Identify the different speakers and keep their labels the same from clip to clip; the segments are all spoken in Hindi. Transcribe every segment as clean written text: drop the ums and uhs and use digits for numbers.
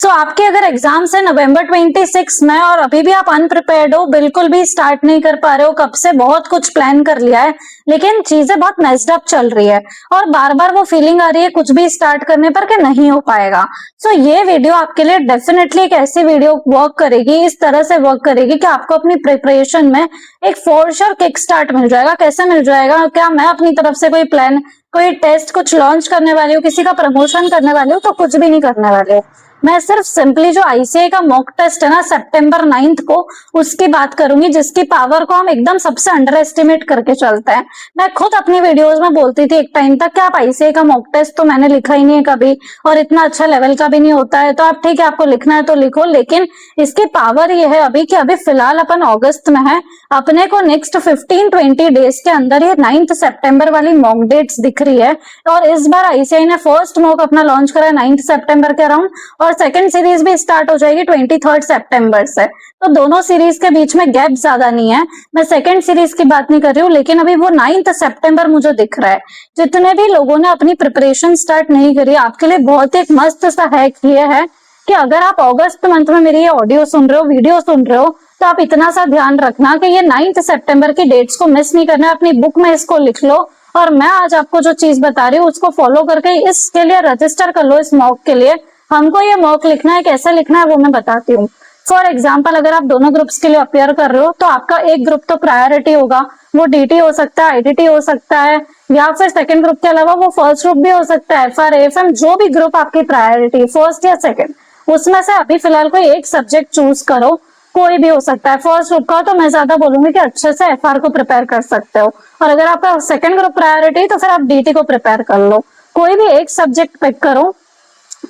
Speaker 1: आपके अगर एग्जाम्स है नवंबर 26 में और अभी भी आप अनप्रिपेयर्ड हो, बिल्कुल भी स्टार्ट नहीं कर पा रहे हो, कब से बहुत कुछ प्लान कर लिया है लेकिन चीजें बहुत मेस्ड अप चल रही है और बार बार वो फीलिंग आ रही है कुछ भी स्टार्ट करने पर कि नहीं हो पाएगा। ये वीडियो आपके लिए डेफिनेटली एक ऐसी वीडियो वर्क करेगी, इस तरह से वर्क करेगी कि आपको अपनी प्रिपरेशन में एक फॉर श्योर किक स्टार्ट मिल जाएगा। कैसे मिल जाएगा? क्या मैं अपनी तरफ से कोई प्लान, कोई टेस्ट कुछ लॉन्च करने वाली हूँ, किसी का प्रमोशन करने वाली हूँ? तो कुछ भी नहीं करने वाले हूँ। मैं सिर्फ सिंपली जो आईसीआई का मॉक टेस्ट है ना सितंबर 9 को, उसकी बात करूंगी, जिसकी पावर को हम एकदम सबसे अंडर एस्टिमेट करके चलते हैं। मैं खुद अपनी वीडियोस में बोलती थी एक टाइम तक कि आप आईसीआई का मॉक टेस्ट तो मैंने लिखा ही नहीं है कभी और इतना अच्छा लेवल का भी नहीं होता है, तो आप ठीक है आपको लिखना है तो लिखो, लेकिन इसकी पावर ये है अभी कि अभी फिलहाल अपन अगस्त में है, अपने को नेक्स्ट 15-20 डेज के अंदर ये 9 सितंबर वाली मॉक डेट्स दिख रही है। और इस बार आईसीआई ने फर्स्ट मॉक अपना लॉन्च करा है 9 सितंबर के अराउंड और सेकंड सीरीज भी स्टार्ट हो जाएगी 23 सितंबर से। तो दोनों सीरीज के बीच में गैप ज्यादा नहीं है। मैं सेकंड सीरीज की बात नहीं कर रही हूँ, लेकिन अभी वो 9 सितंबर मुझे दिख रहा है। जितने भी लोगों ने अपनी प्रिपरेशन स्टार्ट नहीं करी, आपके लिए बहुत ही एक मस्त सा हैक ये है कि अगर आप अगस्त मंथ में मेरी ये ऑडियो सुन रहे हो, वीडियो सुन रहे हो, तो आप इतना सा ध्यान रखना कि ये 9 सितंबर की डेट्स को मिस नहीं करना है। अपनी बुक में इसको लिख लो और मैं आज आपको जो चीज बता रही हूँ उसको फॉलो करके इसके लिए रजिस्टर कर लो। इस मॉक के लिए हमको ये मॉक लिखना है, कैसे लिखना है वो मैं बताती हूँ। फॉर एग्जाम्पल, अगर आप दोनों ग्रुप्स के लिए अपियर कर रहे हो तो आपका एक ग्रुप तो प्रायोरिटी होगा, वो डीटी हो सकता है, आईडीटी हो सकता है, या फिर सेकंड ग्रुप के अलावा वो फर्स्ट ग्रुप भी हो सकता है, एफआर, एएफएम, जो भी ग्रुप आपकी प्रायोरिटी फर्स्ट या सेकंड, उसमें से अभी फिलहाल कोई एक सब्जेक्ट चूज करो, कोई भी हो सकता है। फर्स्ट ग्रुप का तो मैं ज्यादा बोलूंगी कि अच्छे से एफआर को प्रिपेयर कर सकते हो, और अगर आपका सेकंड ग्रुप प्रायोरिटी तो फिर आप डीटी को प्रिपेयर कर लो। कोई भी एक सब्जेक्ट पिक करो,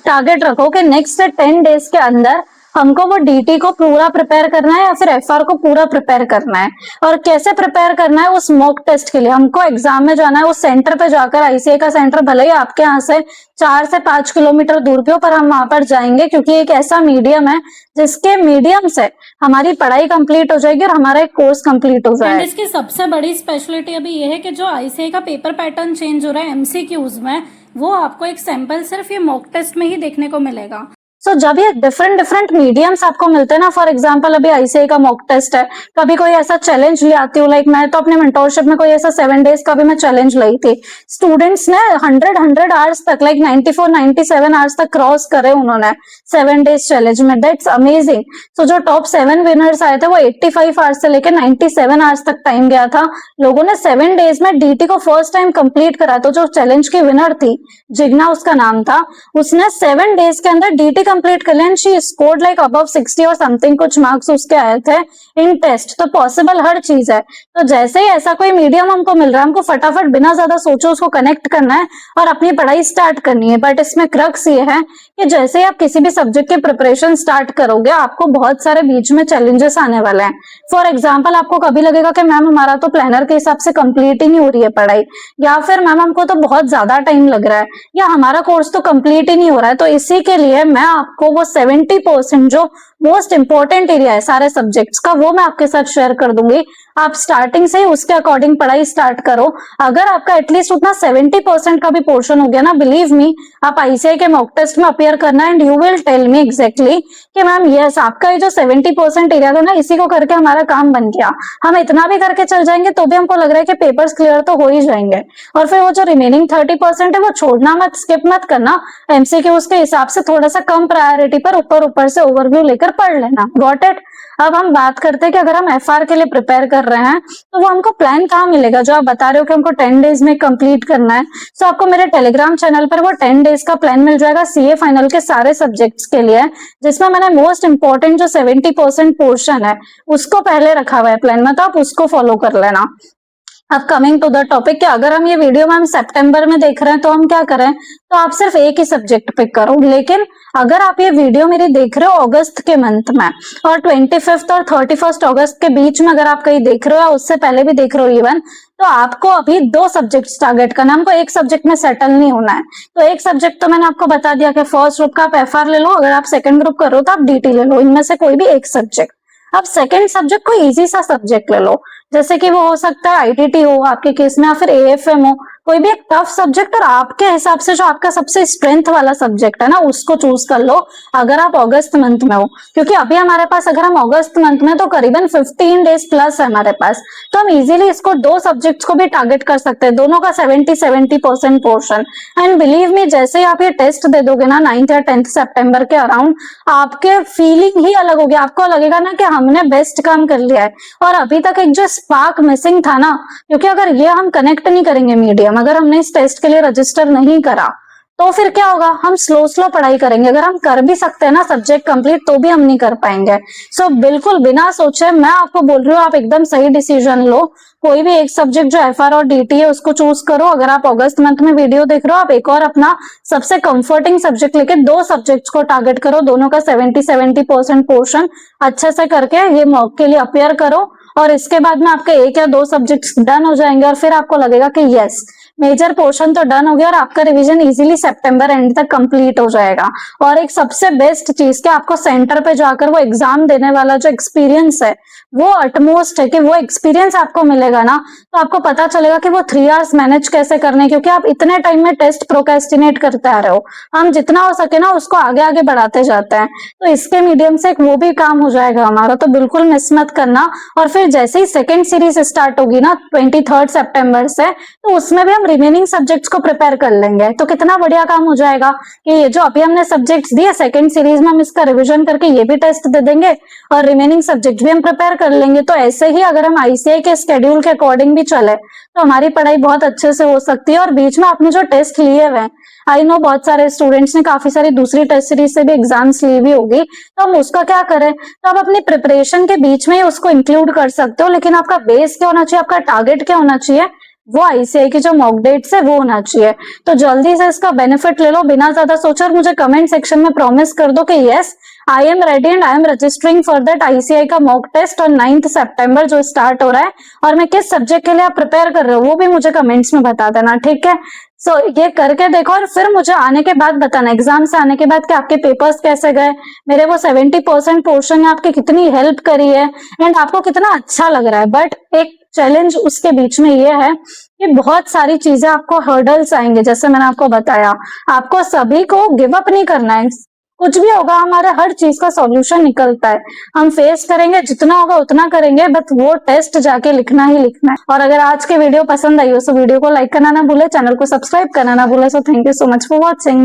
Speaker 1: टारगेट रखो कि नेक्स्ट 10 डेज के अंदर हमको वो डीटी को पूरा प्रिपेयर करना है या फिर एफआर को पूरा प्रिपेयर करना है। और कैसे प्रिपेयर करना है? उस मॉक टेस्ट के लिए हमको एग्जाम में जाना है, उस सेंटर पे जाकर, आईसीआई का सेंटर भले ही आपके यहाँ से 4 से 5 किलोमीटर दूर पे हो, पर हम वहां पर जाएंगे क्योंकि एक ऐसा मीडियम है जिसके मीडियम से हमारी पढ़ाई कंप्लीट हो जाएगी और हमारा एक कोर्स कंप्लीट हो जाएगा।
Speaker 2: इसकी सबसे बड़ी स्पेशलिटी अभी ये है कि जो आईसीआई का पेपर पैटर्न चेंज हो रहा है एमसीक्यूज में, वो आपको एक सैंपल सिर्फ ये मॉक टेस्ट में ही देखने को मिलेगा।
Speaker 1: जब ये डिफरेंट मीडियम्स आपको मिलते हैं ना, फॉर एग्जांपल अभी आईसीआई का मॉक टेस्ट है, कभी कोई ऐसा चैलेंज ले आती हूँ, लाइक मैं तो अपने मेंटोरशिप में कोई ऐसा 7 डेज का भी मैं चैलेंज लाई थी। स्टूडेंट्स ने 100 आवर्स तक, लाइक 94-97 आवर्स तक क्रॉस करे उन्होंने 7 डेज चैलेंज में। That's amazing. जो टॉप 7 विनर्स आए थे वो 85 आवर्स से लेकर 97 आवर्स तक टाइम गया था। लोगों ने 7 डेज में डीटी को फर्स्ट टाइम कंप्लीट करा। तो जो चैलेंज की विनर थी, जिग्ना उसका नाम था, उसने 7 डेज के अंदर डीटी कंप्लीट कर लिया। शी स्कोर्ड लाइक अबव 60 और समथिंग, कुछ मार्क्स उसके आए थे इन टेस्ट। तो पॉसिबल हर चीज है। तो जैसे ही ऐसा कोई मीडियम हमको मिल रहा है, हमको फटाफट बिना ज्यादा सोचो उसको कनेक्ट करना है और अपनी पढ़ाई स्टार्ट करनी है। बट इसमें क्रक्स ये है कि जैसे ही आप किसी भी सब्जेक्ट की प्रिपरेशन स्टार्ट करोगे, आपको बहुत सारे बीच में चैलेंजेस आने वाले हैं। फॉर एग्जाम्पल, आपको कभी लगेगा कि मैम हमारा तो प्लानर के हिसाब से कंप्लीट ही नहीं हो रही है पढ़ाई, या फिर मैम हमको तो बहुत ज्यादा टाइम लग रहा है, या हमारा कोर्स तो कंप्लीट ही नहीं हो रहा है। तो इसी के लिए मैं आपको वो 70% जो मोस्ट इंपॉर्टेंट एरिया है सारे सब्जेक्ट्स का, वो मैं आपके साथ शेयर कर दूंगी। आप स्टार्टिंग से ही उसके अकॉर्डिंग पढ़ाई स्टार्ट करो। अगर आपका एटलीस्ट उतना 70% का भी पोर्शन हो गया ना, बिलीव मी, आप आईसीआई के मॉक टेस्ट में अपियर करना and you will tell me exactly कि मैम यस, आपका ये जो 70% एरिया था ना, इसी को करके हमारा काम बन गया। हम इतना भी करके चल जाएंगे तो भी हमको लग रहा है कि पेपर्स क्लियर तो हो ही जाएंगे। और फिर वो जो रिमेनिंग 30% है वो छोड़ना मत, स्किप मत करना। एमसीक्यूज के हिसाब से थोड़ा सा कम प्रायोरिटी पर ऊपर से ओवरव्यू लेकर पढ़ लेना। Got it? अब हम बात करते हैं कि अगर हम एफआर के लिए प्रिपेयर कर रहे हैं तो वो हमको प्लान कहाँ मिलेगा? जो आप बता रहे हो कि हमको 10 डेज में कंप्लीट करना है, तो आपको मेरे टेलीग्राम चैनल पर वो 10 डेज का प्लान मिल जाएगा सीए फाइनल के सारे सब्जेक्ट्स के लिए, जिसमें मैंने मोस्ट इंपॉर्टेंट जो 70% पोर्शन है उसको पहले रखा हुआ है प्लान में, तो आप उसको फॉलो कर लेना। अब कमिंग टू द टॉपिक कि अगर हम ये वीडियो मैम सितंबर में देख रहे हैं तो हम क्या करें? तो आप सिर्फ एक ही सब्जेक्ट पिक करो। लेकिन अगर आप ये वीडियो मेरी देख रहे हो अगस्त के मंथ में और 25 और 31 अगस्त के बीच में अगर आप कहीं देख रहे हो या उससे पहले भी देख रहे हो इवन, तो आपको अभी 2 सब्जेक्ट टारगेट करना है। हमको एक सब्जेक्ट में सेटल नहीं होना है। तो एक सब्जेक्ट तो मैंने आपको बता दिया कि फर्स्ट ग्रुप का आप एफआर ले लो, अगर आप सेकंड ग्रुप कर रहे हो तो आप डीटी ले लो, इनमें से कोई भी एक सब्जेक्ट। अब सेकंड सब्जेक्ट कोई इजी सा सब्जेक्ट ले लो, जैसे कि वो हो सकता है आईटीटी हो आपके केस में, या फिर एएफएम हो, कोई भी एक टफ सब्जेक्ट और आपके हिसाब से जो आपका सबसे स्ट्रेंथ वाला सब्जेक्ट है ना उसको चूज कर लो, अगर आप अगस्त मंथ में हो। क्योंकि अभी हमारे पास, अगर हम अगस्त मंथ में, तो करीबन 15 डेज प्लस है हमारे पास, तो हम इजीली इसको दो सब्जेक्ट्स को भी टारगेट कर सकते हैं, दोनों का 70% पोर्शन। एंड बिलीव मी, जैसे ही आप ये टेस्ट दे दोगे ना 9th या 10th सितंबर के अराउंड, आपके फीलिंग ही अलग होगी। आपको लगेगा ना कि हमने बेस्ट काम कर लिया है। और अभी तक एक जो स्पार्क मिसिंग था ना, क्योंकि अगर ये हम कनेक्ट नहीं करेंगे मीडियम, अगर हमने इस टेस्ट के लिए रजिस्टर नहीं करा, तो फिर क्या होगा, हम स्लो स्लो पढ़ाई करेंगे। अगर हम कर भी सकते हैं ना सब्जेक्ट कंप्लीट, तो भी हम नहीं कर पाएंगे। सो बिल्कुल बिना सोचे मैं आपको बोल रही हूँ, आप एकदम सही डिसीजन लो। कोई भी एक सब्जेक्ट जो एफआर और डीटी है उसको चूज करो। अगर आप अगस्त मंथ में वीडियो देख रहे हो, आप एक और अपना सबसे कंफर्टिंग सब्जेक्ट लेके दो सब्जेक्ट्स को टारगेट करो, दोनों का 70% पोर्शन अच्छे से करके ये मॉक के लिए अपेयर करो। और इसके बाद में आपके एक या दो सब्जेक्ट्स डन हो जाएंगे और फिर आपको लगेगा कि यस, मेजर पोर्शन तो डन हो गया और आपका रिवीजन इजीली सितंबर एंड तक कंप्लीट हो जाएगा। और एक सबसे बेस्ट चीज कि आपको सेंटर पे जाकर वो एग्जाम देने वाला जो एक्सपीरियंस है वो अटमोस्ट है, कि वो एक्सपीरियंस आपको मिलेगा ना, तो आपको पता चलेगा कि वो 3 आवर्स मैनेज कैसे करने, क्योंकि आप इतने टाइम में टेस्ट प्रोक्रेस्टिनेट करते आ रहे हो। हम जितना हो सके ना उसको आगे आगे बढ़ाते जाते हैं, तो इसके मीडियम से एक वो भी काम हो जाएगा हमारा। तो बिल्कुल मिस मत करना। और फिर जैसे ही सेकेंड सीरीज स्टार्ट होगी ना 23 सितंबर से, तो उसमें भी हम रिमेनिंग सब्जेक्ट्स को प्रिपेयर कर लेंगे। तो कितना बढ़िया काम हो जाएगा कि ये जो अभी हमने सब्जेक्ट्स दिए, सेकेंड सीरीज में हम इसका रिविजन करके ये भी टेस्ट दे देंगे और रिमेनिंग सब्जेक्ट भी हम प्रिपेयर कर लेंगे। तो ऐसे ही अगर हम आईसीआई के शेड्यूल के अकॉर्डिंग भी चले, तो हमारी पढ़ाई बहुत अच्छे से हो सकती है। और बीच में आपने जो टेस्ट लिए हुए हैं, आई नो बहुत सारे स्टूडेंट्स ने काफी सारी दूसरी टेस्ट सीरीज से भी एग्जाम्स ली हुई होगी, तो हम उसका क्या करें, तो आप अपनी प्रिपरेशन के बीच में ही उसको इंक्लूड कर सकते हो। लेकिन आपका बेस क्या होना चाहिए, आपका टारगेट क्या होना चाहिए, वो आईसीआई की जो मॉक डेट्स है वो होना चाहिए। तो जल्दी से इसका बेनिफिट ले लो बिना ज्यादा सोचे, और मुझे कमेंट सेक्शन में प्रॉमिस कर दो कि yes, I am ready and I am registering for that ICI का मॉक टेस्ट ऑन 9th सितंबर जो स्टार्ट हो रहा है। और मैं किस सब्जेक्ट के लिए आप प्रिपेयर कर रहे हो वो भी मुझे कमेंट्स में बता देना, ठीक है। सो ये करके देखो और फिर मुझे आने के बाद बताना, एग्जाम से आने के बाद कि आपके पेपर्स कैसे गए, मेरे वो 70% पोर्शन ने आपकी कितनी हेल्प करी है एंड आपको कितना अच्छा लग रहा है। बट एक चैलेंज उसके बीच में ये है कि बहुत सारी चीजें आपको हर्डल्स आएंगे, जैसे मैंने आपको बताया, आपको सभी को गिव अप नहीं करना है। कुछ भी होगा, हमारे हर चीज का सॉल्यूशन निकलता है, हम फेस करेंगे, जितना होगा उतना करेंगे, बट वो टेस्ट जाके लिखना ही लिखना है। और अगर आज के वीडियो पसंद आई हो तो वीडियो को लाइक करना ना भूले, चैनल को सब्सक्राइब करना ना भूले। So thank you so much for watching.